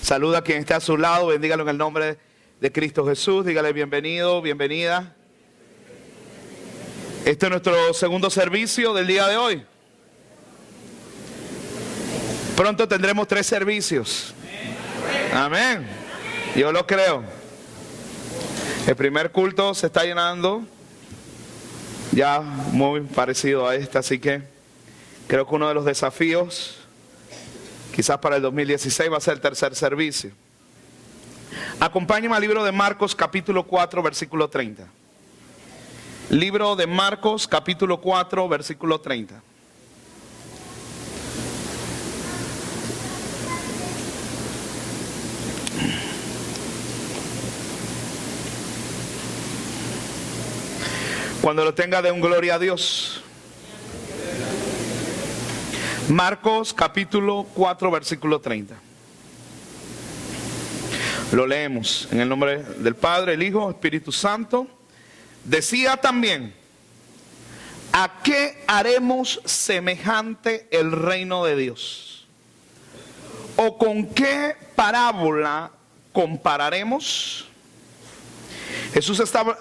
Saluda a quien está a su lado, bendígalo en el nombre de Cristo Jesús, dígale bienvenido, bienvenida. Este es nuestro segundo servicio del día de hoy. Pronto tendremos 3 servicios. Amén. Yo lo creo. El primer culto se está llenando, ya muy parecido a este, así que creo que uno de los desafíos quizás para el 2016 va a ser el tercer servicio. Acompáñenme al libro de Marcos capítulo 4 versículo 30. Libro de Marcos capítulo 4 versículo 30. Cuando lo tenga, de un gloria a Dios. Marcos capítulo 4 versículo 30. Lo leemos en el nombre del Padre, el Hijo, Espíritu Santo. Decía también: ¿a qué haremos semejante el reino de Dios? ¿O con qué parábola compararemos? Jesús estaba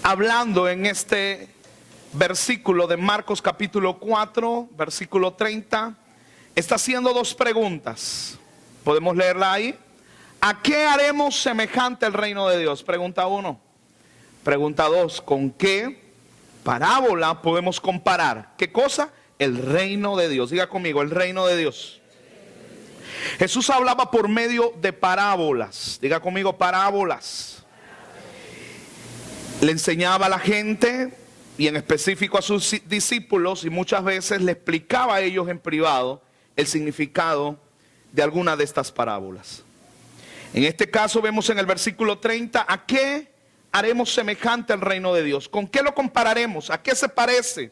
hablando en este versículo de Marcos capítulo 4, versículo 30, está haciendo 2 preguntas. ¿Podemos leerla ahí? ¿A qué haremos semejante el reino de Dios? Pregunta 1. Pregunta 2. ¿Con qué parábola podemos comparar? ¿Qué cosa? El reino de Dios. Diga conmigo, el reino de Dios. Jesús hablaba por medio de parábolas. Diga conmigo, parábolas. Le enseñaba a la gente, y en específico a sus discípulos, y muchas veces le explicaba a ellos en privado el significado de alguna de estas parábolas. En este caso vemos en el versículo 30, ¿a qué haremos semejante el reino de Dios? ¿Con qué lo compararemos? ¿A qué se parece?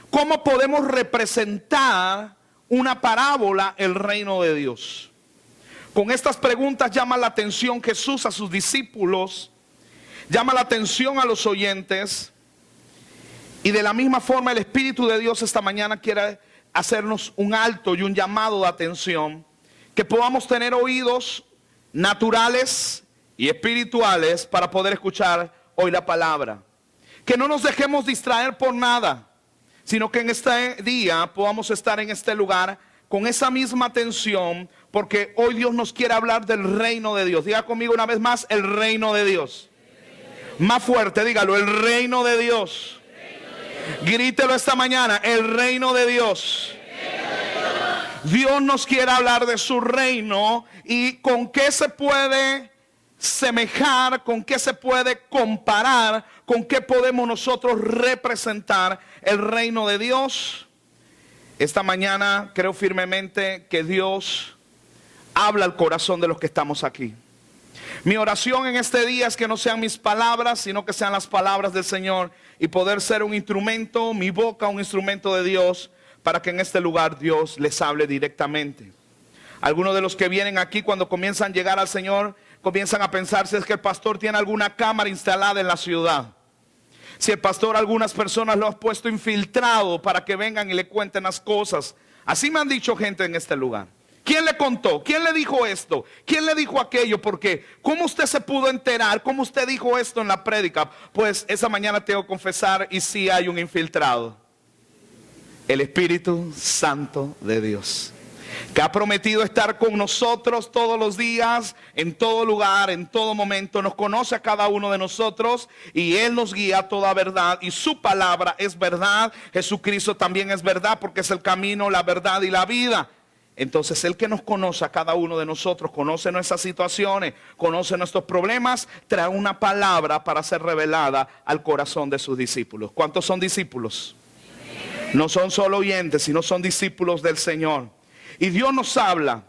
¿Cómo podemos representar una parábola el reino de Dios? Con estas preguntas llama la atención Jesús a sus discípulos, llama la atención a los oyentes. Y de la misma forma el Espíritu de Dios esta mañana quiere hacernos un alto y un llamado de atención, que podamos tener oídos naturales y espirituales para poder escuchar hoy la palabra. Que no nos dejemos distraer por nada, sino que en este día podamos estar en este lugar con esa misma atención, porque hoy Dios nos quiere hablar del reino de Dios. Diga conmigo una vez más, el reino de Dios. Más fuerte, dígalo, el reino de Dios. Grítelo esta mañana, el reino de Dios. Dios nos quiere hablar de su reino y con qué se puede semejar, con qué se puede comparar, con qué podemos nosotros representar el reino de Dios. Esta mañana creo firmemente que Dios habla al corazón de los que estamos aquí. Mi oración en este día es que no sean mis palabras, sino que sean las palabras del Señor, y poder ser un instrumento, mi boca un instrumento de Dios, para que en este lugar Dios les hable directamente. Algunos de los que vienen aquí, cuando comienzan a llegar al Señor, comienzan a pensar si es que el pastor tiene alguna cámara instalada en la ciudad. Si el pastor, algunas personas lo ha puesto infiltrado para que vengan y le cuenten las cosas. Así me han dicho gente en este lugar. ¿Quién le contó? ¿Quién le dijo esto? ¿Quién le dijo aquello? Porque ¿cómo usted se pudo enterar? ¿Cómo usted dijo esto en la prédica? Pues esa mañana tengo que confesar, y sí hay un infiltrado. El Espíritu Santo de Dios, que ha prometido estar con nosotros todos los días, en todo lugar, en todo momento. Nos conoce a cada uno de nosotros y Él nos guía a toda verdad, y su palabra es verdad. Jesucristo también es verdad, porque es el camino, la verdad y la vida. Entonces el que nos conoce a cada uno de nosotros, conoce nuestras situaciones, conoce nuestros problemas, trae una palabra para ser revelada al corazón de sus discípulos. ¿Cuántos son discípulos? No son solo oyentes, sino son discípulos del Señor. Y Dios nos habla.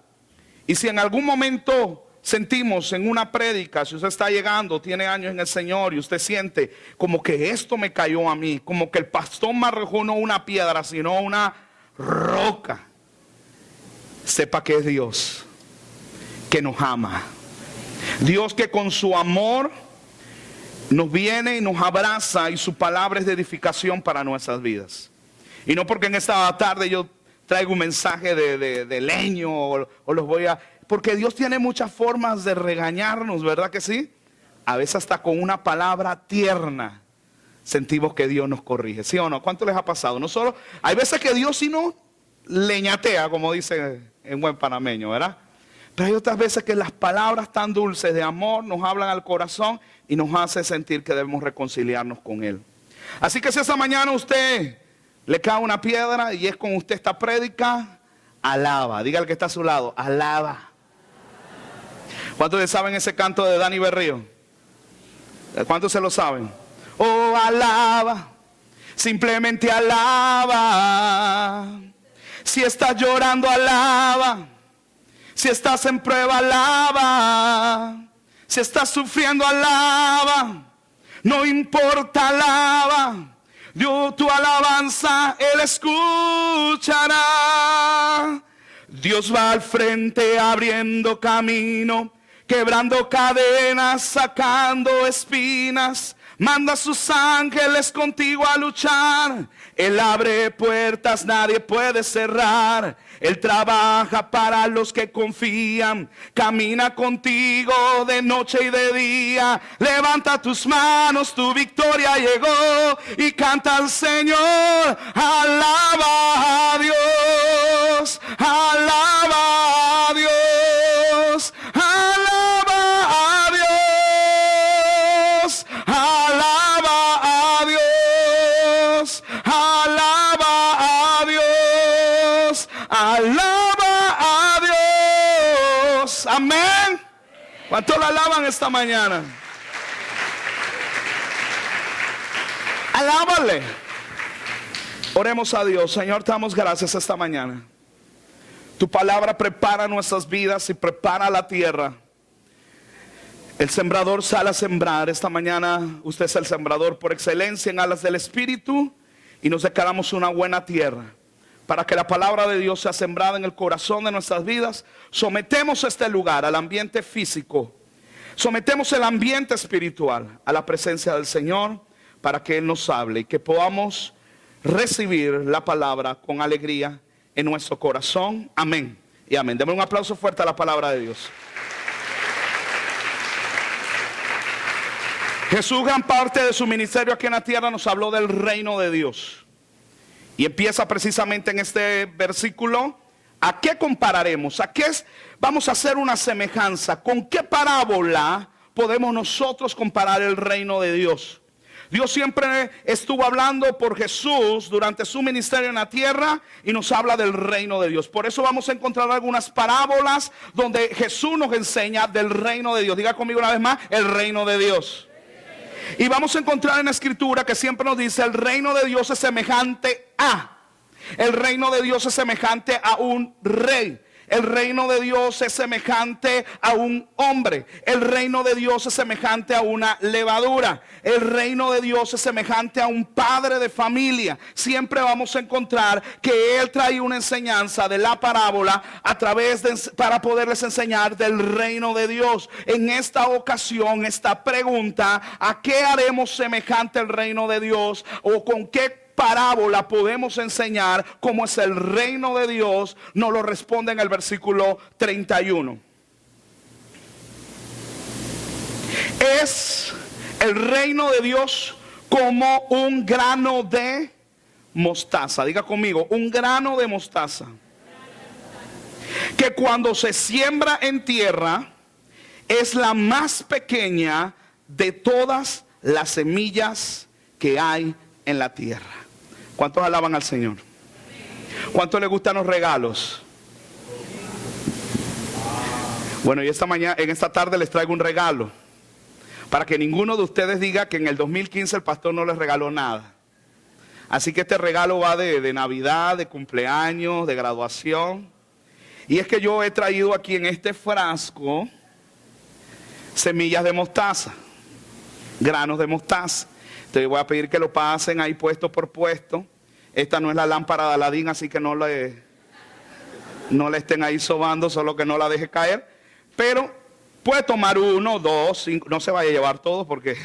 Y si en algún momento sentimos en una prédica, si usted está llegando, tiene años en el Señor, y usted siente como que esto me cayó a mí, como que el pastor me arrojó no una piedra, sino una roca, sepa que es Dios que nos ama. Dios que con su amor nos viene y nos abraza, y su palabra es de edificación para nuestras vidas. Y no porque en esta tarde yo traigo un mensaje de leño o los voy a porque Dios tiene muchas formas de regañarnos, ¿verdad que sí? A veces hasta con una palabra tierna sentimos que Dios nos corrige, ¿sí o no? ¿Cuánto les ha pasado? No solo, hay veces que Dios sí nos leñatea, como dice en buen panameño, ¿verdad? Pero hay otras veces que las palabras tan dulces de amor nos hablan al corazón y nos hace sentir que debemos reconciliarnos con Él. Así que si esa mañana usted le cae una piedra y es con usted esta prédica, alaba. Diga al que está a su lado, alaba. ¿Cuántos de saben ese canto de Dani Berrío? ¿Cuántos se lo saben? Oh, alaba, simplemente alaba. Si estás llorando, alaba. Si estás en prueba, alaba. Si estás sufriendo, alaba. No importa, alaba. Dios, tu alabanza Él escuchará. Dios va al frente abriendo camino, quebrando cadenas, sacando espinas. Manda a sus ángeles contigo a luchar. Él abre puertas, nadie puede cerrar. Él trabaja para los que confían. Camina contigo de noche y de día. Levanta tus manos, tu victoria llegó. Y canta al Señor. Alaba a Dios. Alaba a Dios. Alaba a Dios. Alaba a Dios. Alaba a Dios. Alaba a Dios. Amén. ¿Cuántos lo alaban esta mañana? Alábale. Oremos a Dios. Señor, te damos gracias esta mañana. Tu palabra prepara nuestras vidas y prepara la tierra. El sembrador sale a sembrar. Esta mañana usted es el sembrador por excelencia en alas del Espíritu. Y nos declaramos una buena tierra para que la palabra de Dios sea sembrada en el corazón de nuestras vidas. Sometemos este lugar al ambiente físico. Sometemos el ambiente espiritual a la presencia del Señor para que Él nos hable y que podamos recibir la palabra con alegría en nuestro corazón. Amén y amén. Demos un aplauso fuerte a la palabra de Dios. Jesús, gran parte de su ministerio aquí en la tierra, nos habló del reino de Dios. Y empieza precisamente en este versículo. ¿A qué compararemos? ¿A qué vamos a hacer una semejanza? ¿Con qué parábola podemos nosotros comparar el reino de Dios? Dios siempre estuvo hablando por Jesús durante su ministerio en la tierra y nos habla del reino de Dios. Por eso vamos a encontrar algunas parábolas donde Jesús nos enseña del reino de Dios. Diga conmigo una vez más, el reino de Dios. Y vamos a encontrar en la escritura que siempre nos dice el reino de Dios es semejante a. El reino de Dios es semejante a un rey. El reino de Dios es semejante a un hombre. El reino de Dios es semejante a una levadura. El reino de Dios es semejante a un padre de familia. Siempre vamos a encontrar que Él trae una enseñanza de la parábola para poderles enseñar del reino de Dios. En esta ocasión, esta pregunta, ¿a qué haremos semejante el reino de Dios? ¿O con qué parábola podemos enseñar cómo es el reino de Dios? Nos lo responde en el versículo 31. Es el reino de Dios como un grano de mostaza. Diga conmigo, un grano de mostaza, que cuando se siembra en tierra es la más pequeña de todas las semillas que hay en la tierra. ¿Cuántos alaban al Señor? ¿Cuántos les gustan los regalos? Bueno, y en esta tarde les traigo un regalo, para que ninguno de ustedes diga que en el 2015 el pastor no les regaló nada. Así que este regalo va de Navidad, de cumpleaños, de graduación. Y es que yo he traído aquí en este frasco semillas de mostaza, granos de mostaza. Te voy a pedir que lo pasen ahí puesto por puesto. Esta no es la lámpara de Aladín, así que no le estén ahí sobando, solo que no la deje caer. Pero puede tomar 1, 2, 5, no se vaya a llevar todos porque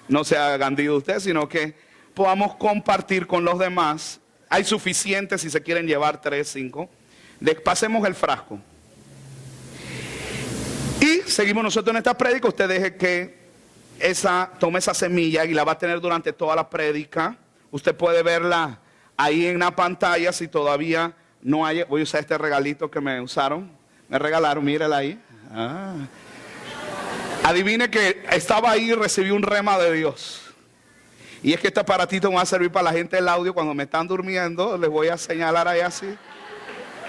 no se haga gandido usted, sino que podamos compartir con los demás. Hay suficientes si se quieren llevar 3, 5. Pasemos el frasco. seguimos nosotros en esta prédica. Usted deje que tome esa semilla y la va a tener durante toda la prédica. Usted puede verla ahí en la pantalla si todavía no hay. Voy a usar este regalito que me regalaron, mírela ahí. Adivine que estaba ahí y recibí un rema de Dios. Y es que este aparatito me va a servir para la gente del audio cuando me están durmiendo. Les voy a señalar ahí así.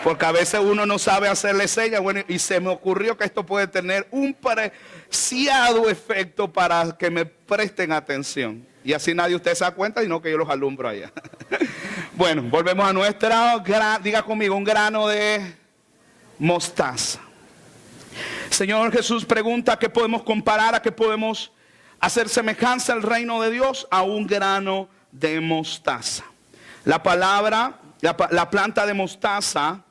Porque a veces uno no sabe hacerle señas. Bueno, y se me ocurrió que esto puede tener un preciado efecto para que me presten atención. Y así nadie de ustedes se da cuenta, sino que yo los alumbro allá. Bueno, volvemos a nuestra, diga conmigo, un grano de mostaza. Señor Jesús pregunta: ¿a qué podemos comparar? ¿A qué podemos hacer semejanza al reino de Dios? A un grano de mostaza. La palabra, la planta de mostaza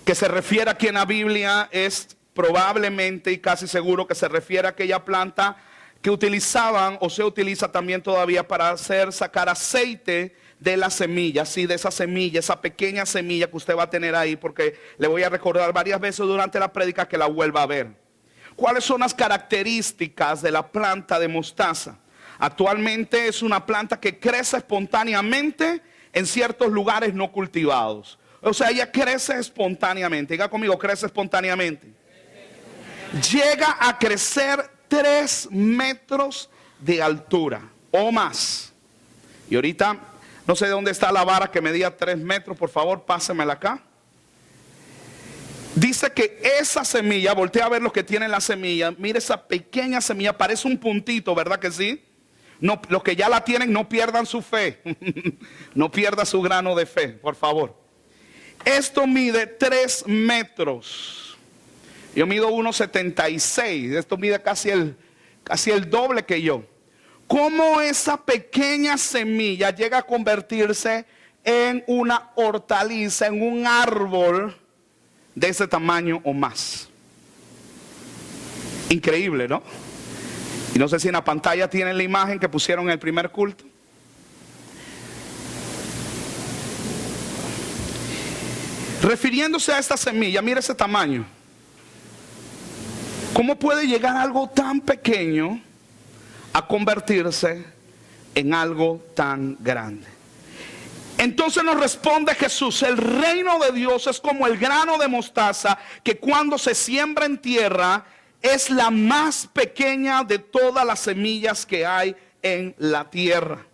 que se refiere aquí en la Biblia es probablemente y casi seguro que se refiere a aquella planta que utilizaban o se utiliza también todavía para sacar aceite de la semilla, sí, de esa semilla, esa pequeña semilla que usted va a tener ahí, porque le voy a recordar varias veces durante la prédica que la vuelva a ver. ¿Cuáles son las características de la planta de mostaza? Actualmente es una planta que crece espontáneamente en ciertos lugares no cultivados. O sea, ella crece espontáneamente. Diga conmigo, crece espontáneamente. Llega a crecer 3 metros de altura o más. Y ahorita, no sé de dónde está la vara que medía 3 metros. Por favor, pásemela acá. Dice que esa semilla, voltea a ver lo que tiene la semilla. Mire esa pequeña semilla, parece un puntito, ¿verdad que sí? No, los que ya la tienen, no pierdan su fe. No pierda su grano de fe, por favor. Esto mide 3 metros. Yo mido 1,76. Esto mide casi el doble que yo. ¿Cómo esa pequeña semilla llega a convertirse en una hortaliza, en un árbol de ese tamaño o más? Increíble, ¿no? Y no sé si en la pantalla tienen la imagen que pusieron en el primer culto. Refiriéndose a esta semilla, mire ese tamaño. ¿Cómo puede llegar algo tan pequeño a convertirse en algo tan grande? Entonces nos responde Jesús: el reino de Dios es como el grano de mostaza que cuando se siembra en tierra es la más pequeña de todas las semillas que hay en la tierra.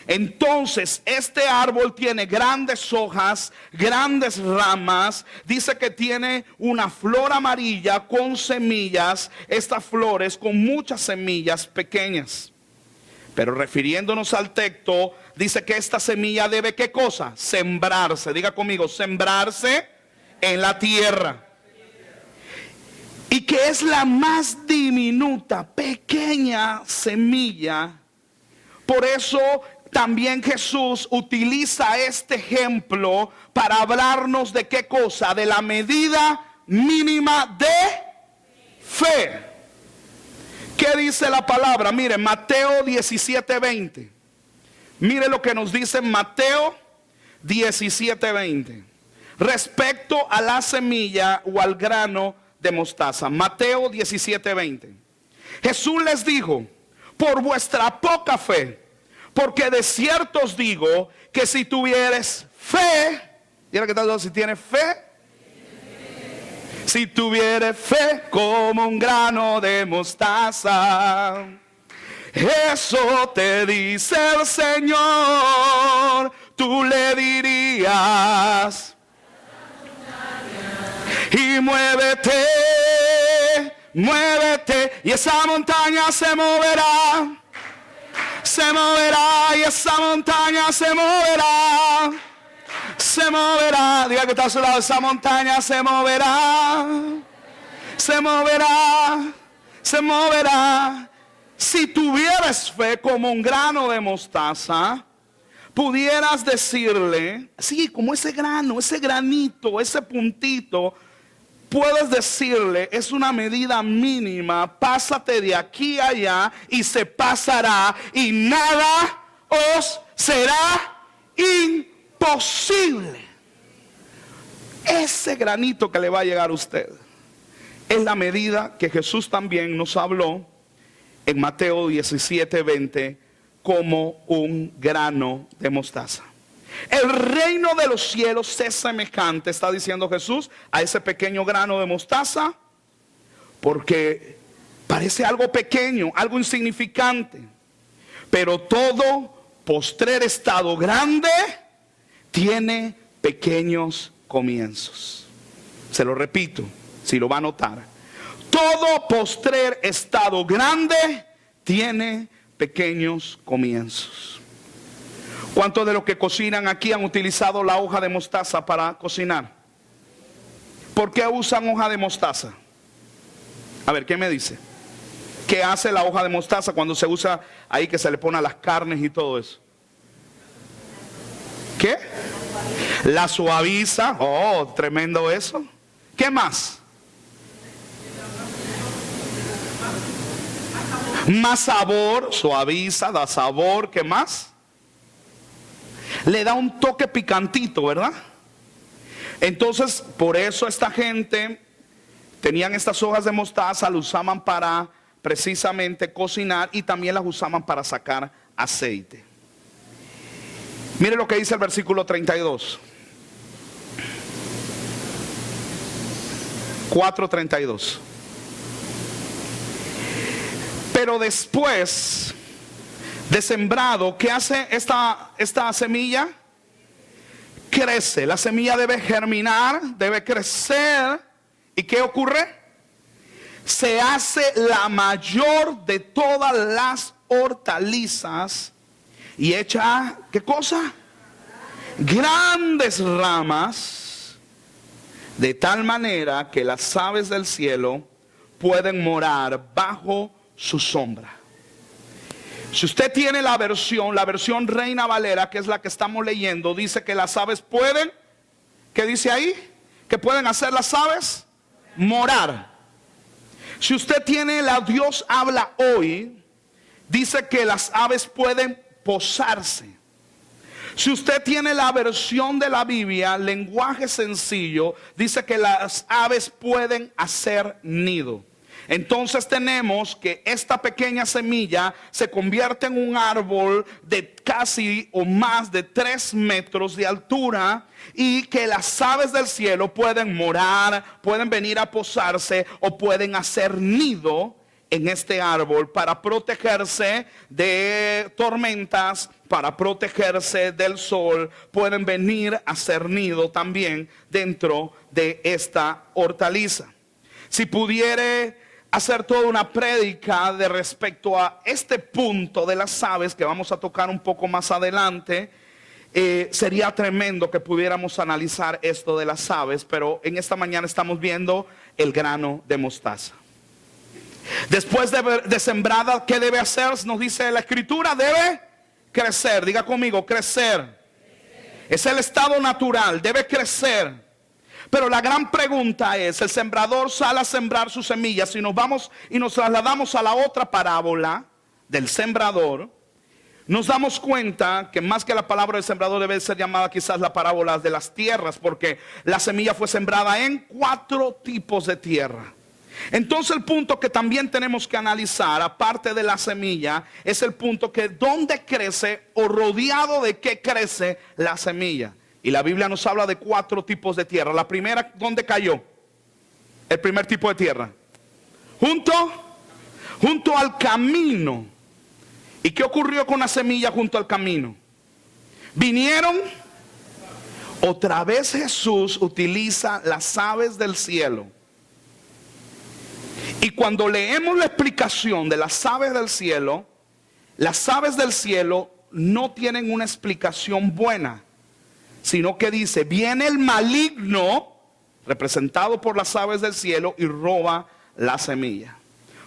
Entonces este árbol tiene grandes hojas, grandes ramas. Dice que tiene una flor amarilla con semillas. Estas flores con muchas semillas pequeñas. Pero refiriéndonos al texto, dice que esta semilla debe, ¿qué cosa? Sembrarse. Diga conmigo, sembrarse en la tierra. Y que es la más diminuta, pequeña semilla. Por eso también Jesús utiliza este ejemplo para hablarnos de qué cosa, de la medida mínima de fe. ¿Qué dice la palabra? Mire, Mateo 17:20. Mire lo que nos dice Mateo 17:20 respecto a la semilla o al grano de mostaza. Mateo 17:20. Jesús les dijo: por vuestra poca fe, porque de cierto os digo que si tuvieres fe, mira que tal si tienes fe, si tuvieres fe como un grano de mostaza, eso te dice el Señor, tú le dirías y muévete, muévete, y esa montaña se moverá. Se moverá y esa montaña se moverá. Se moverá. Diga que está a su lado, esa montaña se moverá. Se moverá. Se moverá. Si tuvieras fe como un grano de mostaza, pudieras decirle, sí, como ese grano, ese granito, ese puntito, puedes decirle, es una medida mínima, pásate de aquí a allá y se pasará y nada os será imposible. Ese granito que le va a llegar a usted, es la medida que Jesús también nos habló en Mateo 17:20 como un grano de mostaza. El reino de los cielos es semejante, está diciendo Jesús, a ese pequeño grano de mostaza, porque parece algo pequeño, algo insignificante, pero todo postrer estado grande tiene pequeños comienzos. Se lo repito, si lo va a notar. Todo postrer estado grande tiene pequeños comienzos. ¿Cuántos de los que cocinan aquí han utilizado la hoja de mostaza para cocinar? ¿Por qué usan hoja de mostaza? A ver, ¿qué me dice? ¿Qué hace la hoja de mostaza cuando se usa ahí, que se le pone a las carnes y todo eso? ¿Qué? La suaviza. Oh, tremendo eso. ¿Qué más? Más sabor, suaviza, da sabor. ¿Qué más? Le da un toque picantito, ¿verdad? Entonces, por eso esta gente tenían estas hojas de mostaza, las usaban para precisamente cocinar y también las usaban para sacar aceite. Mire lo que dice el versículo 32. 4:32. Pero después de sembrado, ¿qué hace esta semilla? Crece. La semilla debe germinar, debe crecer. ¿Y qué ocurre? Se hace la mayor de todas las hortalizas y echa, ¿qué cosa? Grandes ramas, de tal manera que las aves del cielo pueden morar bajo su sombra. Si usted tiene la versión Reina Valera, que es la que estamos leyendo, dice que las aves pueden, ¿qué dice ahí? ¿Qué pueden hacer las aves? Morar. Si usted tiene la Dios habla hoy, dice que las aves pueden posarse. Si usted tiene la versión de la Biblia, lenguaje sencillo, dice que las aves pueden hacer nido. Entonces tenemos que esta pequeña semilla se convierte en un árbol de casi o más de 3 metros de altura, y que las aves del cielo pueden morar, pueden venir a posarse o pueden hacer nido en este árbol para protegerse de tormentas, para protegerse del sol. Pueden venir a hacer nido también dentro de esta hortaliza. Si pudiere hacer toda una prédica de respecto a este punto de las aves, que vamos a tocar un poco más adelante, sería tremendo que pudiéramos analizar esto de las aves, pero en esta mañana estamos viendo el grano de mostaza. Después de sembrada, ¿qué debe hacer? Nos dice la escritura, debe crecer. Diga conmigo, crecer. Es el estado natural, debe crecer. Pero la gran pregunta es, el sembrador sale a sembrar sus semillas. Si nos vamos y nos trasladamos a la otra parábola del sembrador, nos damos cuenta que más que la palabra del sembrador debe ser llamada quizás la parábola de las tierras, porque la semilla fue sembrada en 4 tipos de tierra. Entonces el punto que también tenemos que analizar, aparte de la semilla, es el punto que dónde crece o rodeado de qué crece la semilla. Y la Biblia nos habla de 4 tipos de tierra. La primera, ¿dónde cayó? El primer tipo de tierra. Junto al camino. ¿Y qué ocurrió con la semilla junto al camino? Vinieron. Otra vez Jesús utiliza las aves del cielo. Y cuando leemos la explicación de las aves del cielo no tienen una explicación buena, sino que dice, viene el maligno, representado por las aves del cielo, y roba la semilla.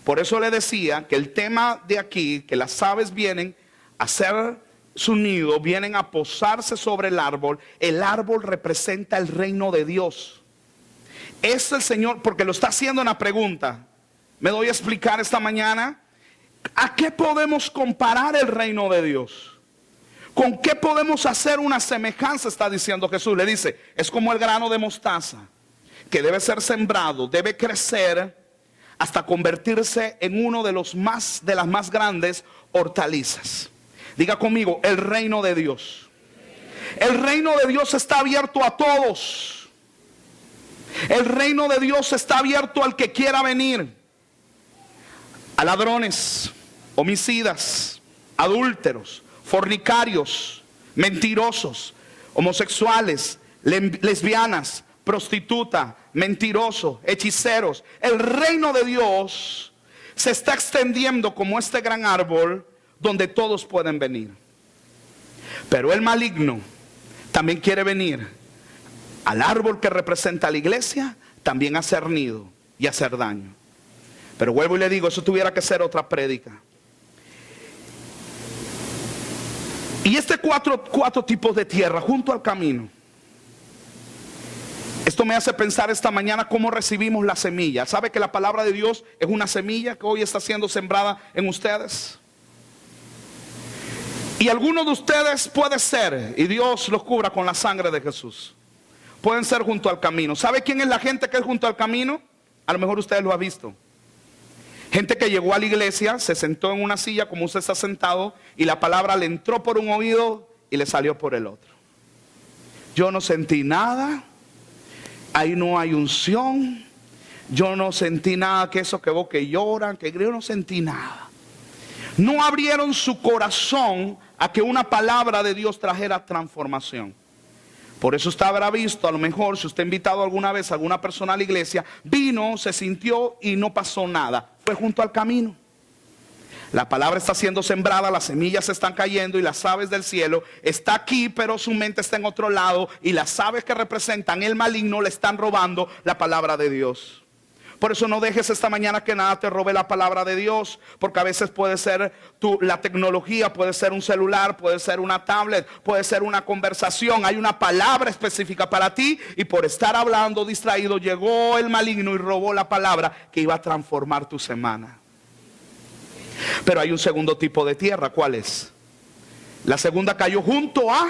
Por eso le decía que el tema de aquí, que las aves vienen a hacer su nido, vienen a posarse sobre el árbol representa el reino de Dios. Es el Señor, porque lo está haciendo una pregunta. Me doy a explicar esta mañana. ¿A qué podemos comparar el reino de Dios? ¿Con qué podemos hacer una semejanza? Está diciendo Jesús. Le dice, es como el grano de mostaza. que debe ser sembrado, debe crecer hasta convertirse en uno de las más grandes hortalizas. Diga conmigo, el reino de Dios. El reino de Dios está abierto a todos. El reino de Dios está abierto al que quiera venir. A ladrones, homicidas, adúlteros, fornicarios, mentirosos, homosexuales, lesbianas, prostituta, mentiroso, hechiceros. El reino de Dios se está extendiendo como este gran árbol donde todos pueden venir. Pero el maligno también quiere venir al árbol que representa a la iglesia, también a hacer nido y a hacer daño. Pero vuelvo y le digo, eso tuviera que ser otra prédica. Y cuatro tipos de tierra junto al camino. Esto me hace pensar esta mañana cómo recibimos la semilla. ¿Sabe que la palabra de Dios es una semilla que hoy está siendo sembrada en ustedes? Y algunos de ustedes puede ser, y Dios los cubra con la sangre de Jesús, pueden ser junto al camino. ¿Sabe quién es la gente que es junto al camino? A lo mejor ustedes lo han visto. Gente que llegó a la iglesia, se sentó en una silla como usted está sentado, y la palabra le entró por un oído y le salió por el otro. Yo no sentí nada, ahí no hay unción, yo no sentí nada, que eso que vos que lloran, que yo no sentí nada. No abrieron su corazón a que una palabra de Dios trajera transformación. Por eso usted habrá visto, a lo mejor, si usted ha invitado alguna vez a alguna persona a la iglesia, vino, se sintió y no pasó nada. Fue junto al camino. La palabra está siendo sembrada, las semillas están cayendo y las aves del cielo está aquí, pero su mente está en otro lado, y las aves que representan el maligno le están robando la palabra de Dios. Por eso no dejes esta mañana que nada te robe la palabra de Dios, porque a veces puede ser la tecnología, puede ser un celular, puede ser una tablet, puede ser una conversación. Hay una palabra específica para ti, y por estar hablando distraído llegó el maligno y robó la palabra que iba a transformar tu semana. Pero hay un segundo tipo de tierra. ¿Cuál es? La segunda cayó junto a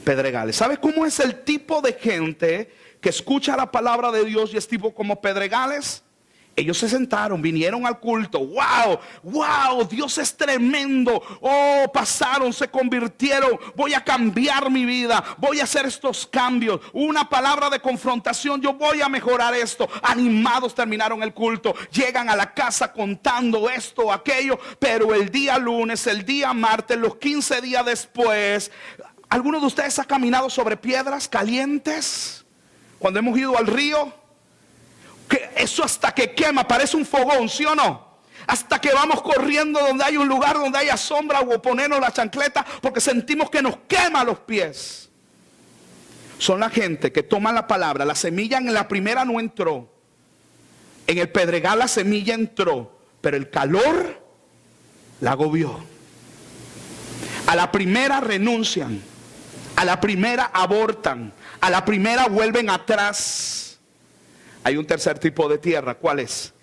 pedregales. ¿Sabes cómo es el tipo de gente que escucha la palabra de Dios y es tipo como pedregales? Ellos se sentaron, vinieron al culto. ¡Wow! ¡Wow! Dios es tremendo. Oh, pasaron, se convirtieron. Voy a cambiar mi vida. Voy a hacer estos cambios. Una palabra de confrontación. Yo voy a mejorar esto. Animados terminaron el culto. Llegan a la casa contando esto, aquello. Pero el día lunes, el día martes, los 15 días después, ¿alguno de ustedes ha caminado sobre piedras calientes? Cuando hemos ido al río, que eso hasta que quema, parece un fogón, ¿sí o no? Hasta que vamos corriendo donde hay un lugar donde haya sombra, o ponernos la chancleta porque sentimos que nos quema los pies. Son la gente que toma la palabra, la semilla en la primera no entró, en el pedregal la semilla entró, pero el calor la agobió. A la primera renuncian, a la primera abortan, a la primera vuelven atrás. Hay un tercer tipo de tierra. ¿Cuál es?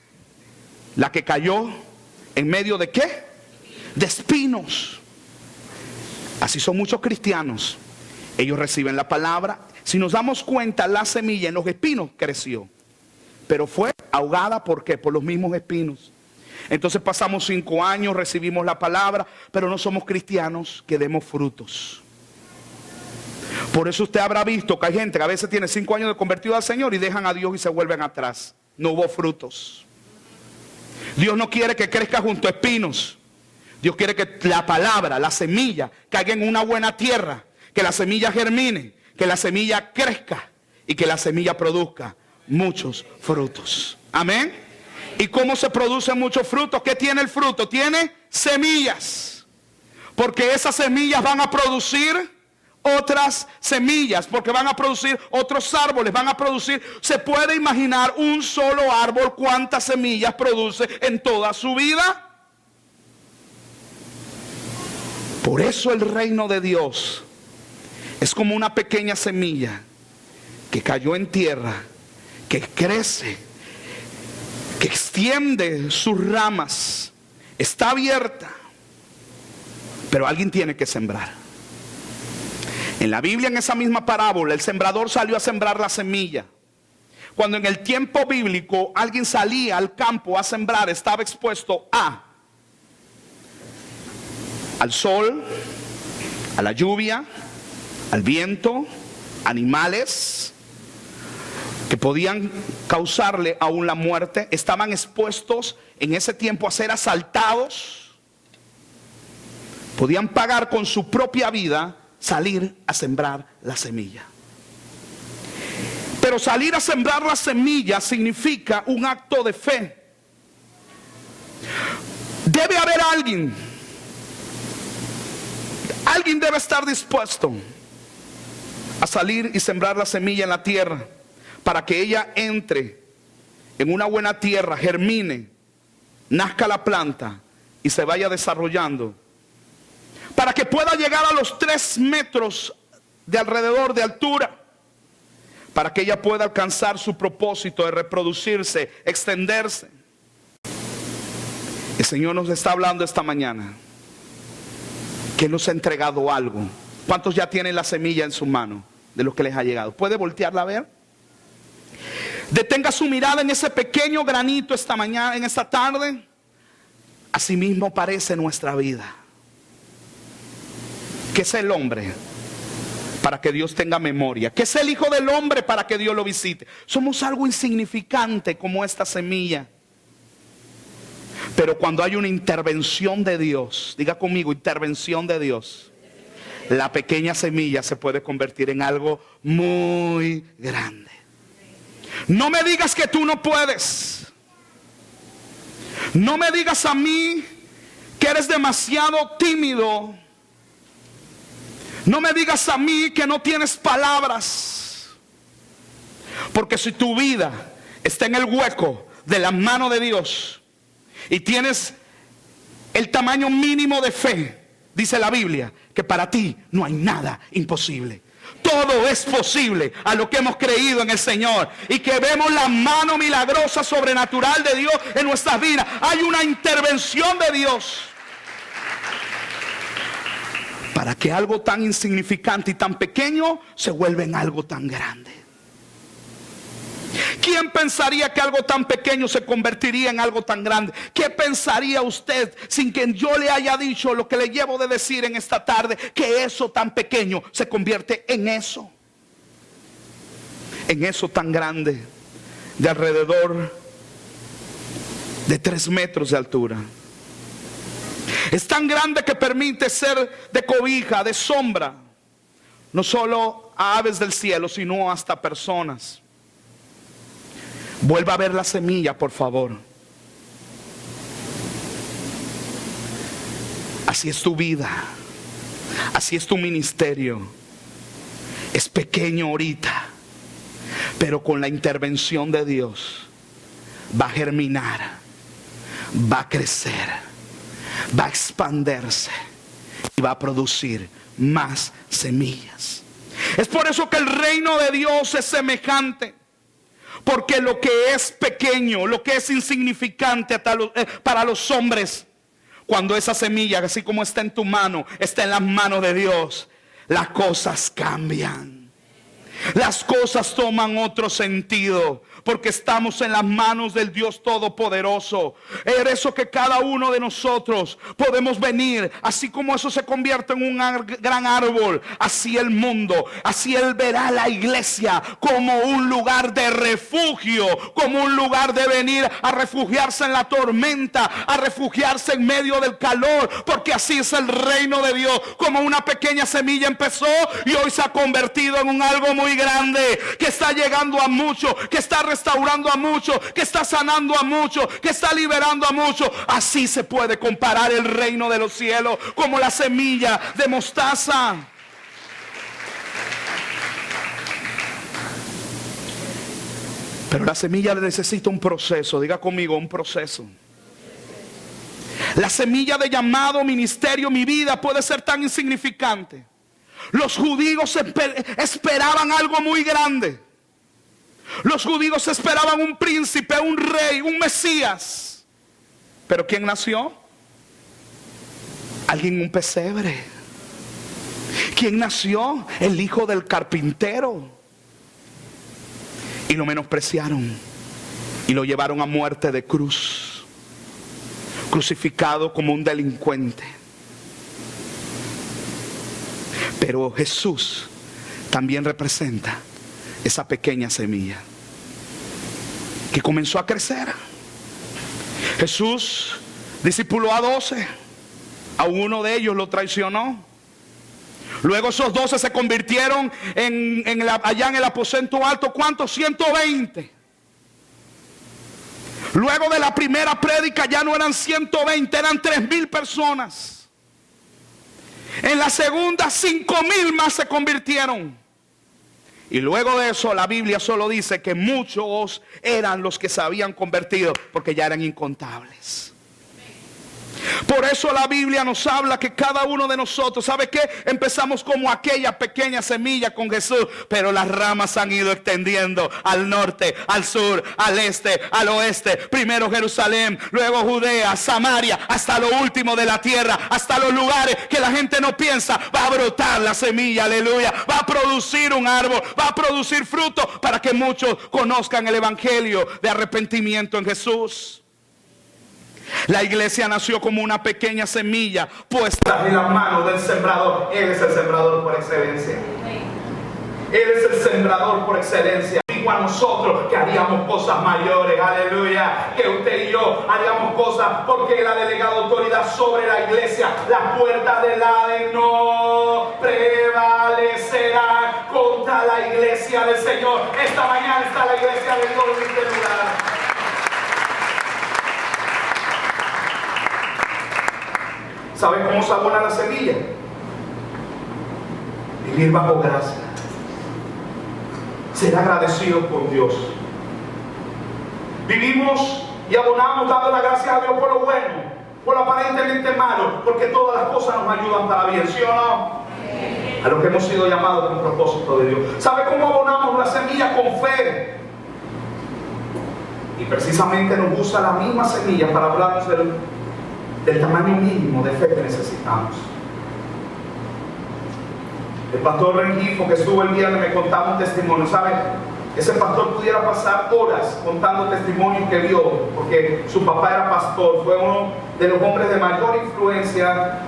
La que cayó en medio de ¿qué? De espinos. Así son muchos cristianos. Ellos reciben la palabra. Si nos damos cuenta, la semilla en los espinos creció, pero fue ahogada. ¿Por qué? Por los mismos espinos. Entonces pasamos 5 años, recibimos la palabra, pero no somos cristianos que demos frutos. Por eso usted habrá visto que hay gente que a veces tiene 5 años de convertido al Señor y dejan a Dios y se vuelven atrás. No hubo frutos. Dios no quiere que crezca junto a espinos. Dios quiere que la palabra, la semilla, caiga en una buena tierra, que la semilla germine, que la semilla crezca y que la semilla produzca muchos frutos. Amén. ¿Y cómo se producen muchos frutos? ¿Qué tiene el fruto? Tiene semillas, porque esas semillas van a producir otras semillas, porque van a producir otros árboles, van a producir, se puede imaginar un solo árbol cuántas semillas produce en toda su vida. Por eso el reino de Dios es como una pequeña semilla que cayó en tierra, que crece, que extiende sus ramas, está abierta, pero alguien tiene que sembrar. En la Biblia, en esa misma parábola, el sembrador salió a sembrar la semilla. Cuando en el tiempo bíblico alguien salía al campo a sembrar, estaba expuesto al sol, a la lluvia, al viento, animales que podían causarle aún la muerte. Estaban expuestos en ese tiempo a ser asaltados. Podían pagar con su propia vida salir a sembrar la semilla. Pero salir a sembrar la semilla significa un acto de fe. Debe haber alguien debe estar dispuesto a salir y sembrar la semilla en la tierra para que ella entre en una buena tierra, germine, nazca la planta y se vaya desarrollando, para que pueda llegar a los 3 metros de alrededor de altura, para que ella pueda alcanzar su propósito de reproducirse, extenderse. El Señor nos está hablando esta mañana que nos ha entregado algo. ¿Cuántos ya tienen la semilla en su mano de lo que les ha llegado? ¿Puede voltearla a ver? Detenga su mirada en ese pequeño granito esta mañana, en esta tarde. Así mismo parece nuestra vida. ¿Qué es el hombre para que Dios tenga memoria? ¿Qué es el hijo del hombre para que Dios lo visite? Somos algo insignificante como esta semilla. Pero cuando hay una intervención de Dios, diga conmigo, intervención de Dios, la pequeña semilla se puede convertir en algo muy grande. No me digas que tú no puedes. No me digas a mí que eres demasiado tímido. No me digas a mí que no tienes palabras. Porque si tu vida está en el hueco de la mano de Dios y tienes el tamaño mínimo de fe, dice la Biblia, que para ti no hay nada imposible. Todo es posible a lo que hemos creído en el Señor y que vemos la mano milagrosa, sobrenatural de Dios en nuestras vidas. Hay una intervención de Dios para que algo tan insignificante y tan pequeño se vuelva en algo tan grande. ¿Quién pensaría que algo tan pequeño se convertiría en algo tan grande? ¿Qué pensaría usted sin que yo le haya dicho lo que le llevo de decir en esta tarde? Que eso tan pequeño se convierte en eso tan grande, de alrededor de 3 metros de altura. Es tan grande que permite ser de cobija, de sombra, no solo a aves del cielo, sino hasta personas. Vuelva a ver la semilla, por favor. Así es tu vida. Así es tu ministerio. Es pequeño ahorita, pero con la intervención de Dios va a germinar, va a crecer, va a expandirse y va a producir más semillas. Es por eso que el reino de Dios es semejante. Porque lo que es pequeño, lo que es insignificante para los hombres, cuando esa semilla, así como está en tu mano, está en las manos de Dios, las cosas cambian. Las cosas toman otro sentido, porque estamos en las manos del Dios Todopoderoso. Es eso que cada uno de nosotros podemos venir, así como eso se convierte en un gran árbol, así el mundo, así Él verá la iglesia como un lugar de refugio, como un lugar de venir a refugiarse en la tormenta, a refugiarse en medio del calor, porque así es el reino de Dios. Como una pequeña semilla empezó y hoy se ha convertido en un algo muy grande, que está llegando a muchos, que está restaurando a muchos, que está sanando a muchos, que está liberando a muchos. Así se puede comparar el reino de los cielos, como la semilla de mostaza. Pero la semilla necesita un proceso. Diga conmigo, un proceso. La semilla de llamado, ministerio, mi vida puede ser tan insignificante. Los judíos esperaban algo muy grande. Los judíos esperaban un príncipe, un rey, un Mesías. ¿Pero quién nació? Alguien en un pesebre. ¿Quién nació? El hijo del carpintero. y lo menospreciaron y lo llevaron a muerte de cruz, crucificado como un delincuente. Pero Jesús también representa esa pequeña semilla que comenzó a crecer. Jesús discipuló a 12, a uno de ellos lo traicionó. Luego esos 12 se convirtieron allá en el aposento alto. ¿Cuántos? 120. Luego de la primera prédica ya no eran 120, eran 3,000 personas. En la segunda 5,000 más se convirtieron. Y luego de eso la Biblia solo dice que muchos eran los que se habían convertido, porque ya eran incontables. Por eso la Biblia nos habla que cada uno de nosotros, ¿sabe qué? Empezamos como aquella pequeña semilla con Jesús, pero las ramas han ido extendiendo al norte, al sur, al este, al oeste. Primero Jerusalén, luego Judea, Samaria, hasta lo último de la tierra, hasta los lugares que la gente no piensa. Va a brotar la semilla, aleluya. Va a producir un árbol, va a producir fruto para que muchos conozcan el evangelio de arrepentimiento en Jesús. La iglesia nació como una pequeña semilla puesta en las manos del sembrador. Él es el sembrador por excelencia. Él es el sembrador por excelencia. Digo a nosotros que haríamos cosas mayores, aleluya. Que usted y yo haríamos cosas porque Él ha delegado autoridad sobre la iglesia. Las puertas del Hades no prevalecerán contra la iglesia del Señor. Esta mañana está la iglesia de Dios en este lugar. ¿Sabes cómo se abona la semilla? Vivir bajo gracia. Ser agradecido con Dios. Vivimos y abonamos dando las gracias a Dios por lo bueno, por lo aparentemente malo, porque todas las cosas nos ayudan para bien, ¿sí o no? A lo que hemos sido llamados con propósito de Dios. ¿Sabe cómo abonamos la semilla? Con fe. Y precisamente nos usa la misma semilla para hablarnos del tamaño mínimo de fe que necesitamos. El pastor Rengifo, que estuvo el viernes, me contaba un testimonio. ¿Sabe? Ese pastor pudiera pasar horas contando testimonios que vio, porque su papá era pastor, fue uno de los hombres de mayor influencia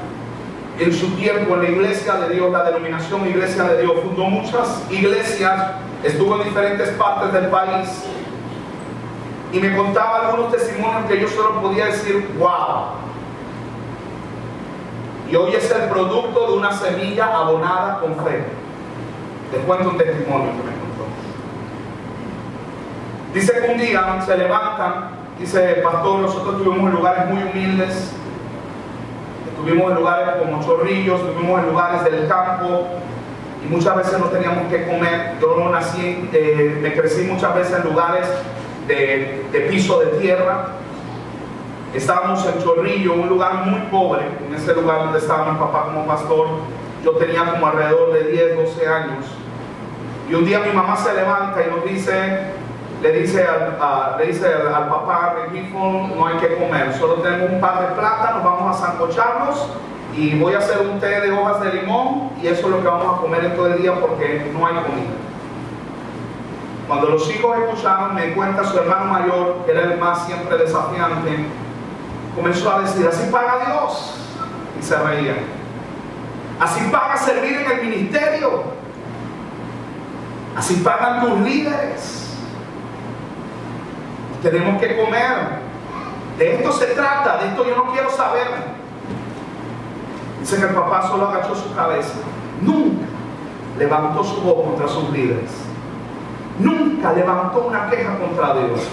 en su tiempo en la iglesia de Dios, la denominación Iglesia de Dios. Fundó muchas iglesias, estuvo en diferentes partes del país, y me contaba algunos testimonios que yo solo podía decir, wow. Y hoy es el producto de una semilla abonada con fe. Les cuento un testimonio que me contó. Dice que un día se levantan, dice, pastor, nosotros estuvimos en lugares muy humildes, estuvimos en lugares como Chorrillos, estuvimos en lugares del campo, y muchas veces no teníamos que comer. Yo no nací, me crecí muchas veces en lugares de piso de tierra. Estábamos en Chorrillo, un lugar muy pobre. En ese lugar donde estaba mi papá como pastor, yo tenía como alrededor de 10, 12 años. Y un día mi mamá se levanta y nos dice, le dice al papá, Rengifo, no hay que comer, solo tenemos un par de plátanos, vamos a sancocharlos y voy a hacer un té de hojas de limón, y eso es lo que vamos a comer en todo el día porque no hay comida. Cuando los hijos escucharon, me cuenta su hermano mayor, que era el más siempre desafiante, comenzó a decir, así paga Dios. Y se reía. Así paga servir en el ministerio. Así pagan tus líderes. Tenemos que comer. De esto se trata, de esto yo no quiero saber. Dice que el papá solo agachó su cabeza. Nunca levantó su voz contra sus líderes. Nunca levantó una queja contra Dios.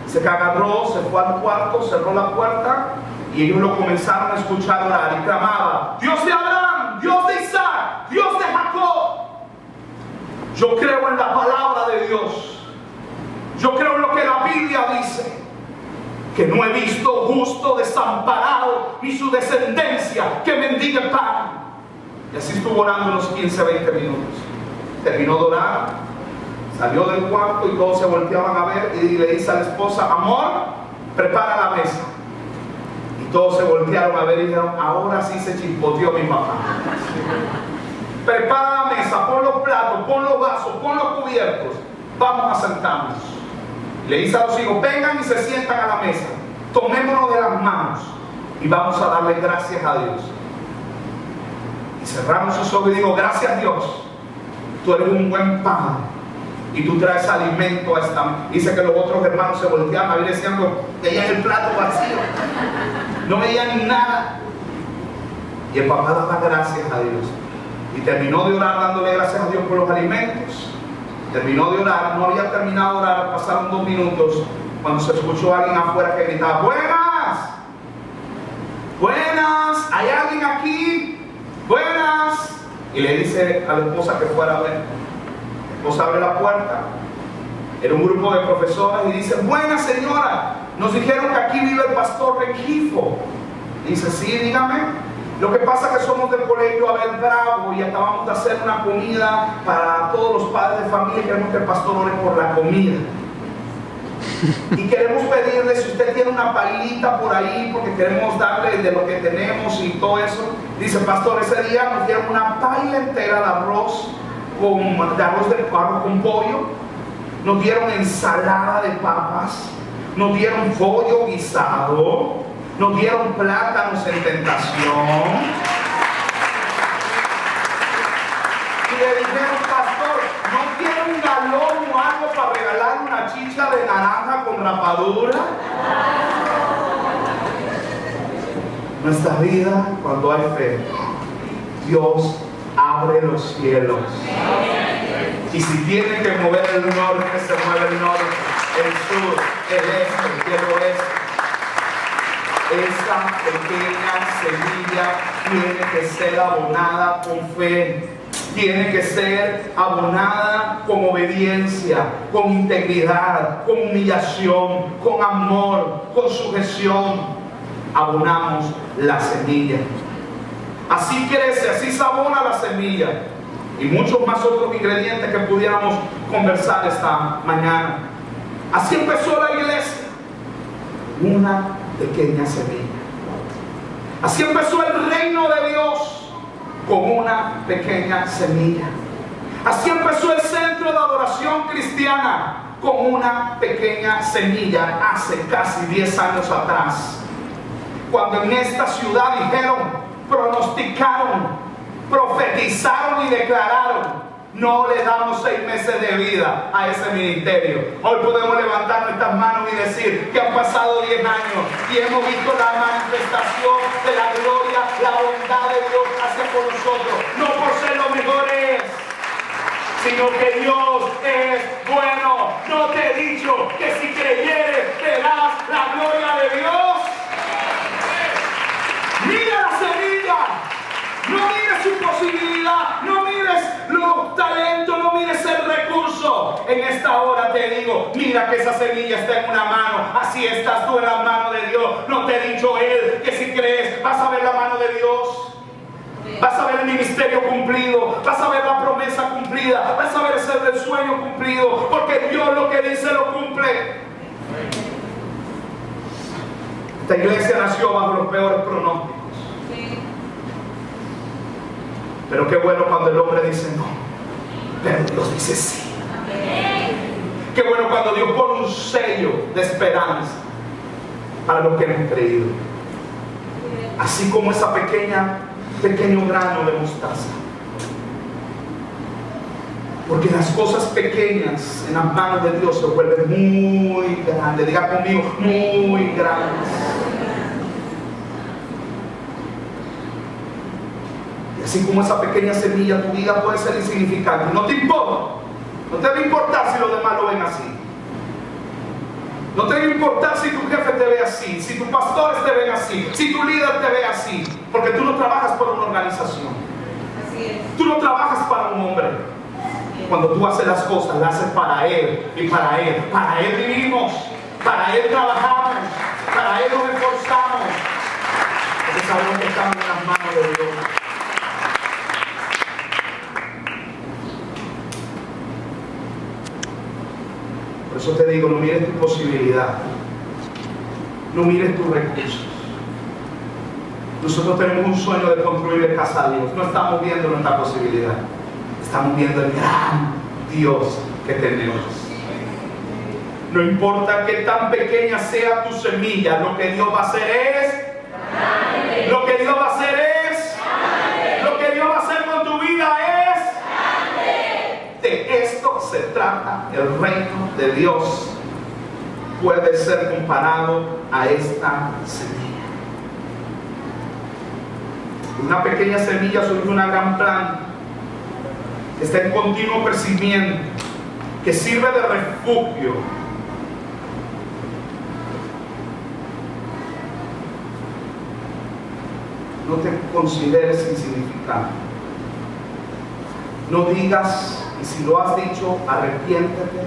Se agarró, se fue al cuarto, cerró la puerta, y ellos lo comenzaron a escuchar orar y clamaba, Dios de Abraham, Dios de Isaac, Dios de Jacob. Yo creo en la palabra de Dios. Yo creo en lo que la Biblia dice, que no he visto justo desamparado ni su descendencia que mendigue pan. Y así estuvo orando unos 15, 20 minutos. Terminó de orar, salió del cuarto y todos se volteaban a ver, y le dice a la esposa, amor, prepara la mesa. Y todos se voltearon a ver y dijeron, ahora sí se chispoteó mi papá. Prepara la mesa, pon los platos, pon los vasos, pon los cubiertos. vamos a sentarnos. Le dice a los hijos, vengan y se sientan a la mesa, tomémonos de las manos y vamos a darle gracias a Dios. Y cerramos sus ojos y digo, gracias Dios, tú eres un buen padre y tú traes alimento a esta. Dice que los otros hermanos se volteaban a ver diciendo, veían el plato vacío, no veían nada. Y el papá daba gracias a Dios. Y terminó de orar dándole gracias a Dios por los alimentos. Terminó de orar, no había terminado de orar, pasaron 2 minutos cuando se escuchó a alguien afuera que gritaba, ¡buenas! ¡Buenas! ¿Hay alguien aquí? ¡Buenas! Y le dice a la esposa que fuera a ver. La esposa abre la puerta. Era un grupo de profesoras y dice, buenas señora, nos dijeron que aquí vive el pastor Rengifo. Dice, sí, dígame. Lo que pasa es que somos del colegio Abel Bravo y acabamos de hacer una comida para todos los padres de familia y queremos que el pastor ore por la comida. Y queremos pedirle si usted tiene una pailita por ahí porque queremos darle de lo que tenemos y todo eso. Dice, pastor, ese día nos dieron una paila entera de arroz con pollo, nos dieron ensalada de papas, nos dieron pollo guisado, nos dieron plátanos en tentación. Y le dijeron, pastor, ¿no tiene un galón o algo para regalar una chicha de naranja con rapadura? Nuestra vida, cuando hay fe, Dios abre los cielos. Y si tiene que mover el norte, se mueve el norte, el sur, el este, el oeste. Esa pequeña semilla tiene que ser abonada con fe, tiene que ser abonada con obediencia, con integridad, con humillación, con amor, con sujeción. Abonamos la semilla. Así crece, así se abona la semilla. Y muchos más otros ingredientes que pudiéramos conversar esta mañana. Así empezó la iglesia. Una pequeña semilla. Así empezó el reino de Dios, con una pequeña semilla. Así empezó el centro de adoración cristiana, con una pequeña semilla, hace casi 10 años atrás, cuando en esta ciudad dijeron, pronosticaron, profetizaron y declararon, no le damos 6 meses de vida a ese ministerio. Hoy podemos levantar nuestras manos y decir que han pasado 10 años y hemos visto la manifestación de la gloria, la bondad de Dios hacia por nosotros. No por ser los mejores, sino que Dios es bueno. No te he dicho que si creyeres verás la gloria de Dios. Mira la semilla. No mires su posibilidad, no mires los talentos, no mires el recurso. En esta hora te digo, mira que esa semilla está en una mano, así estás tú en la mano de Dios. No te he dicho Él que si crees vas a ver la mano de Dios, vas a ver el ministerio cumplido, vas a ver la promesa cumplida, vas a ver el sueño cumplido, porque Dios lo que dice lo cumple. Esta iglesia nació bajo los peores pronósticos. Pero qué bueno cuando el hombre dice no, pero Dios dice sí. Qué bueno cuando Dios pone un sello de esperanza para los que hemos creído. Así como esa pequeño grano de mostaza. Porque las cosas pequeñas en las manos de Dios se vuelven muy grandes. Diga conmigo, muy grandes. Así como esa pequeña semilla, tu vida puede ser insignificante. No te importa. No te va a importar si los demás lo ven así. No te va a importar si tu jefe te ve así, si tus pastores te ven así, si tu líder te ve así. Porque tú no trabajas por una organización. Así es. Tú no trabajas para un hombre. Cuando tú haces las cosas, las haces para Él y para Él. Para Él vivimos, para Él trabajamos, para Él nos esforzamos. Porque sabemos que estamos en las manos de Dios. Por eso te digo, no mires tu posibilidad, no mires tus recursos. Nosotros tenemos un sueño de construir casa a Dios. No estamos viendo nuestra posibilidad, estamos viendo el gran Dios que tenemos. No importa que tan pequeña sea tu semilla, lo que Dios va a hacer es, lo que Dios va a hacer es, lo que Dios va a hacer con tu vida es, de esto se trata el reino de Dios. Puede ser comparado a esta semilla. Una pequeña semilla sobre una gran planta que está en continuo crecimiento, que sirve de refugio. No te consideres insignificante. No digas, y si lo has dicho, arrepiéntete.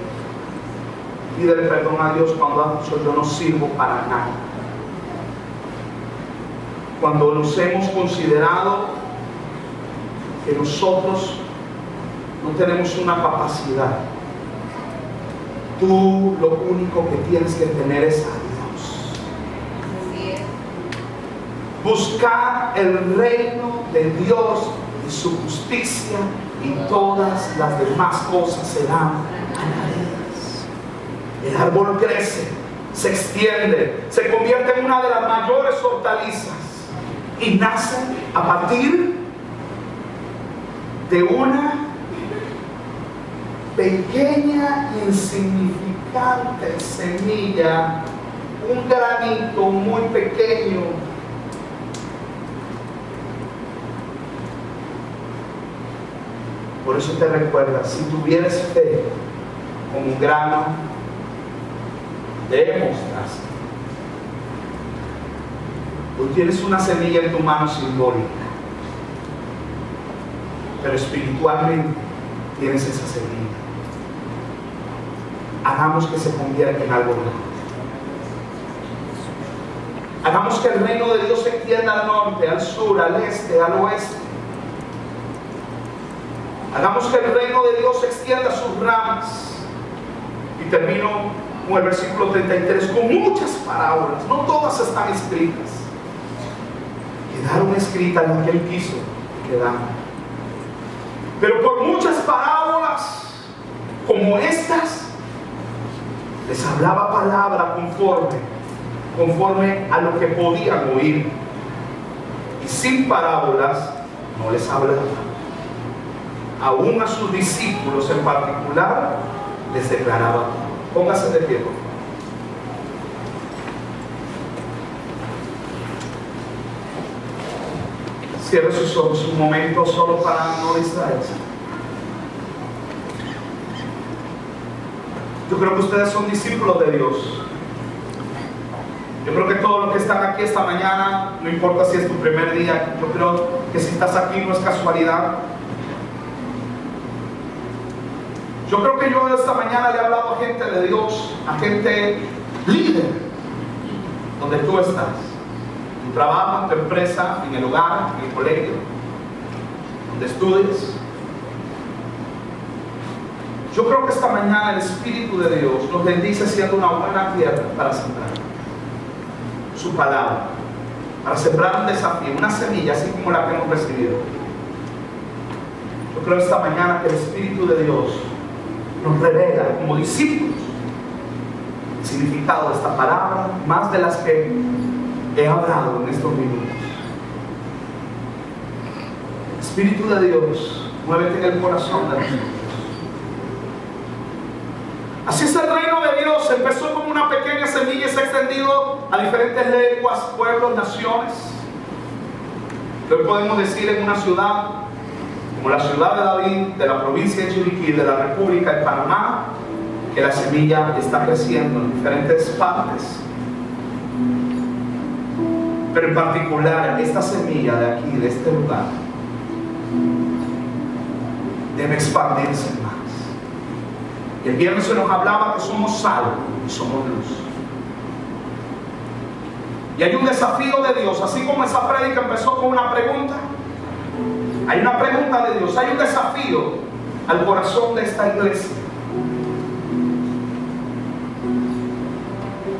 Pídele perdón a Dios cuando has dicho, yo no sirvo para nada. Cuando nos hemos considerado que nosotros no tenemos una capacidad, tú lo único que tienes que tener es a Dios. Buscar el reino de Dios y su justicia, y todas las demás cosas serán añadidas. El árbol crece, se extiende, se convierte en una de las mayores hortalizas y nace a partir de una pequeña, insignificante semilla, un granito muy pequeño. Por eso te recuerda, si tuvieras fe como un grano de mostaza, tú tienes una semilla en tu mano simbólica, pero espiritualmente tienes esa semilla. Hagamos que se convierta en algo grande. Hagamos que el reino de Dios se extienda al norte, al sur, al este, al oeste. Hagamos que el reino de Dios extienda sus ramas. Y termino con el versículo 33, con muchas parábolas. No todas están escritas. Quedaron escritas lo que Él quiso quedar. Pero por muchas parábolas como estas, les hablaba palabra conforme a lo que podían oír. Y sin parábolas no les hablaba. Aún a sus discípulos en particular les declaraba. Póngase de pie. Cierre sus ojos un momento solo para no distraerse. Yo creo que ustedes son discípulos de Dios. Yo creo que todos los que están aquí esta mañana, no importa si es tu primer día, yo creo que si estás aquí no es casualidad. Yo creo que yo esta mañana le he hablado a gente de Dios, a gente líder, donde tú estás. En tu trabajo, en tu empresa, en el hogar, en el colegio, donde estudies. Yo creo que esta mañana el Espíritu de Dios nos bendice siendo una buena tierra para sembrar su palabra, para sembrar un desafío, una semilla así como la que hemos recibido. Yo creo esta mañana que el Espíritu de Dios nos revela como discípulos el significado de esta palabra, más de las que he hablado en estos minutos. Espíritu de Dios, muévete en el corazón de nosotros. Así es el reino de Dios. Empezó como una pequeña semilla y se ha extendido a diferentes lenguas, pueblos, naciones. Hoy podemos decir en una ciudad como la ciudad de David, de la provincia de Chiriquí, de la República de Panamá, que la semilla está creciendo en diferentes partes. Pero en particular, esta semilla de aquí, de este lugar, debe expandirse más. Y el viernes se nos hablaba que somos sal y somos luz. Y hay un desafío de Dios, así como esa prédica empezó con una pregunta. Hay una pregunta de Dios, hay un desafío al corazón de esta iglesia.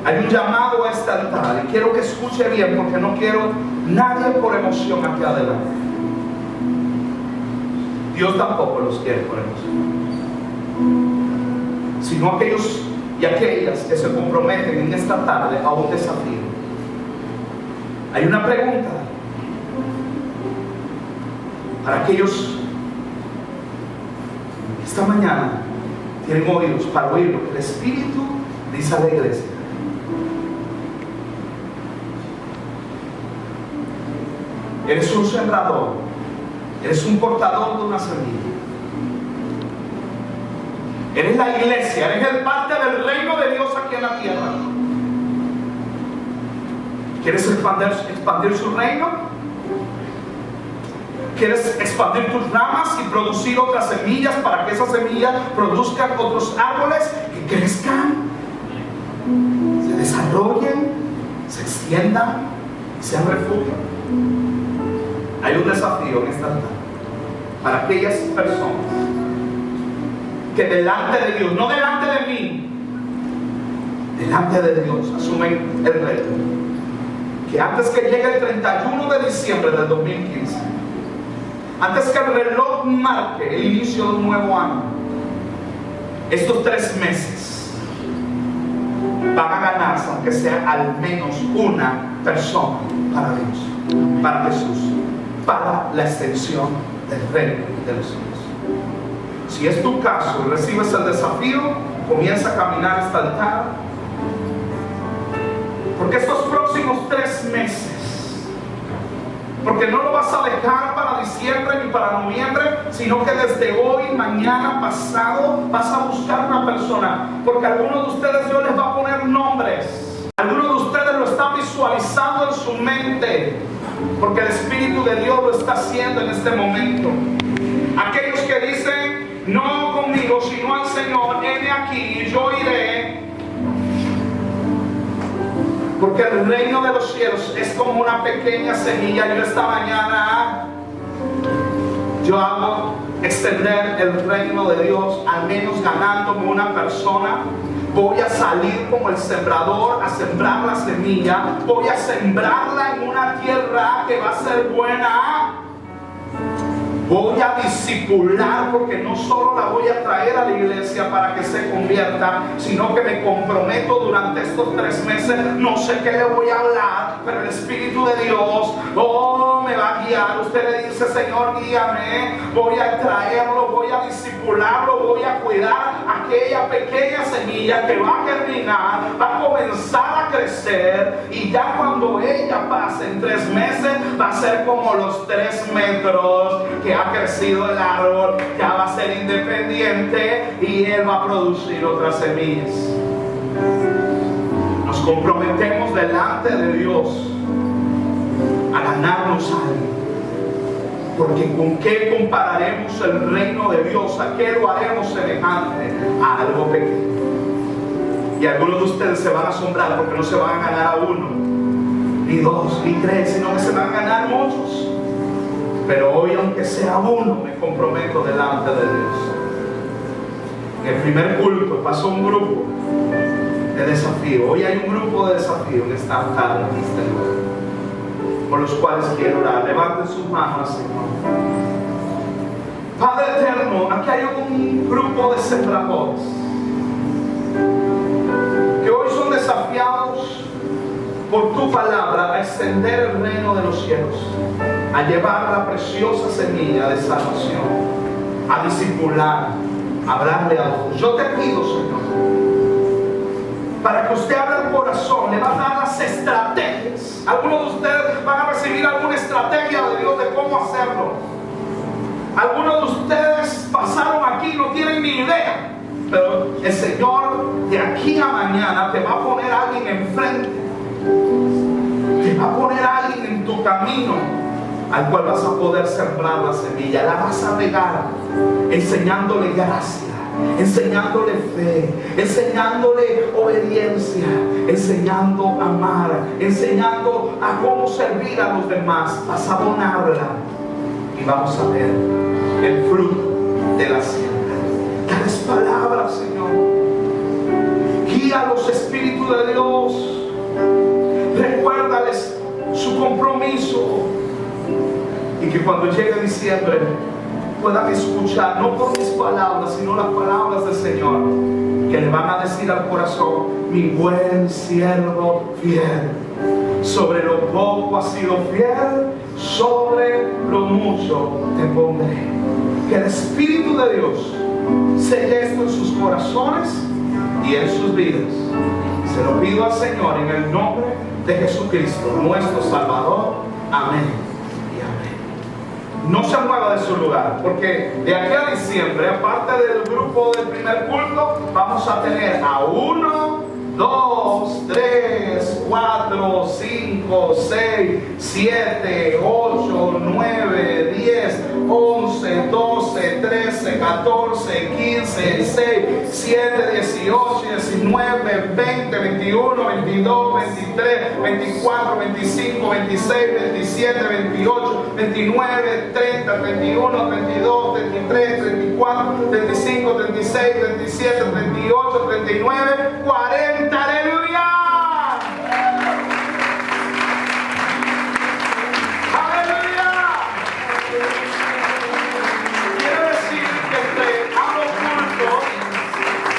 Hay un llamado a este altar y quiero que escuche bien porque no quiero nadie por emoción aquí adelante. Dios tampoco los quiere por emoción, sino aquellos y aquellas que se comprometen en esta tarde a un desafío. Hay una pregunta para aquellos que esta mañana tienen oídos para oír lo que el Espíritu dice a la iglesia. Eres un sembrador, eres un portador de una semilla. Eres la iglesia, eres el parte del reino de Dios aquí en la tierra. ¿Quieres expandir su reino? ¿Quieres expandir tus ramas y producir otras semillas para que esas semillas produzcan otros árboles que crezcan, se desarrollen, se extiendan y sean refugio? Hay un desafío en esta tarde para aquellas personas que delante de Dios, no delante de mí, delante de Dios, asumen el reto. Que antes que llegue el 31 de diciembre del 2015, antes que el reloj marque el inicio de un nuevo año, estos 3 meses van a ganarse, aunque sea al menos una persona para Dios, para Jesús, para la extensión del reino de los cielos. Si es tu caso y recibes el desafío, comienza a caminar hasta el altar. Porque estos próximos 3 meses, porque no lo vas a dejar para diciembre ni para noviembre, sino que desde hoy, mañana, pasado, vas a buscar una persona. Porque algunos de ustedes Dios les va a poner nombres. Algunos de ustedes lo están visualizando en su mente, porque el Espíritu de Dios lo está haciendo en este momento. Aquellos que dicen, no conmigo, sino al Señor, heme aquí, yo iré. Porque el reino de los cielos es como una pequeña semilla. Yo esta mañana, yo hago extender el reino de Dios, al menos ganándome una persona. Voy a salir como el sembrador a sembrar la semilla. Voy a sembrarla en una tierra que va a ser buena. Voy a discipular, porque no solo la voy a traer a la iglesia para que se convierta, sino que me comprometo durante estos 3 meses. No sé qué le voy a hablar, pero el Espíritu de Dios, me va a guiar. Usted le dice, Señor, guíame. Voy a traerlo, voy a discipularlo, voy a cuidar aquella pequeña semilla que va a germinar, va a comenzar a crecer, y ya cuando ella pase en 3 meses, va a ser como los 3 metros que ha crecido el árbol. Ya va a ser independiente y él va a producir otras semillas. Nos comprometemos delante de Dios a ganarnos algo, porque ¿con qué compararemos el reino de Dios? ¿A qué lo haremos semejante? A algo pequeño. Y algunos de ustedes se van a asombrar, porque no se van a ganar a 1, ni 2, ni 3, sino que se van a ganar muchos. Pero hoy, aunque sea 1, me comprometo delante de Dios. En el primer culto pasó un grupo de desafío. Hoy hay un grupo de desafío en esta tarde, en este lugar, por los cuales quiero orar. Levanten sus manos, Señor. Padre eterno, aquí hay un grupo de sembradores que hoy son desafiados por tu palabra a extender el reino de los cielos, a llevar la preciosa semilla de salvación, a discipular, a hablarle a otros. Yo te pido, Señor, para que usted abra el corazón, le va a dar las estrategias. Algunos de ustedes van a recibir alguna estrategia de Dios de cómo hacerlo. Algunos de ustedes pasaron aquí y no tienen ni idea, pero el Señor de aquí a mañana te va a poner a alguien enfrente, te va a poner a alguien en tu camino, al cual vas a poder sembrar la semilla. La vas a regar enseñándole gracia, enseñándole fe, enseñándole obediencia, enseñando a amar, enseñando a cómo servir a los demás. Vas a abonarla y vamos a ver el fruto de la siembra. Dales palabras, Señor. Guía a los espíritus de Dios. Recuérdales su compromiso, y que cuando llegue diciembre puedan escuchar, no por mis palabras, sino las palabras del Señor, que le van a decir al corazón: mi buen siervo fiel, sobre lo poco has sido fiel, sobre lo mucho te pondré. Que el Espíritu de Dios selle esto en sus corazones y en sus vidas. Se lo pido al Señor en el nombre de Jesucristo, nuestro Salvador. Amén y amén. No se mueva de su lugar, porque de aquí a diciembre, aparte del grupo del primer culto, vamos a tener a 1, 2, 3, 4, 5, 6, 7, 8, 9, 10, 11, 12, 13, 14, 15, 16, 17, 18, 19, 20, 21, 22, 23, 24, 25, 26, 27, 28, 29, 30, 31, 32, 33, 34, 35, 36, 37, 38, 39, 40. ¡Aleluya! ¡Aleluya! Quiere decir que entre ambos cultos,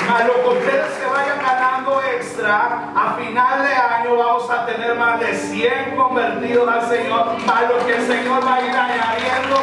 más lo que ustedes se vayan ganando extra, a final de año vamos a tener más de 100 convertidos al Señor, más lo que el Señor va a ir añadiendo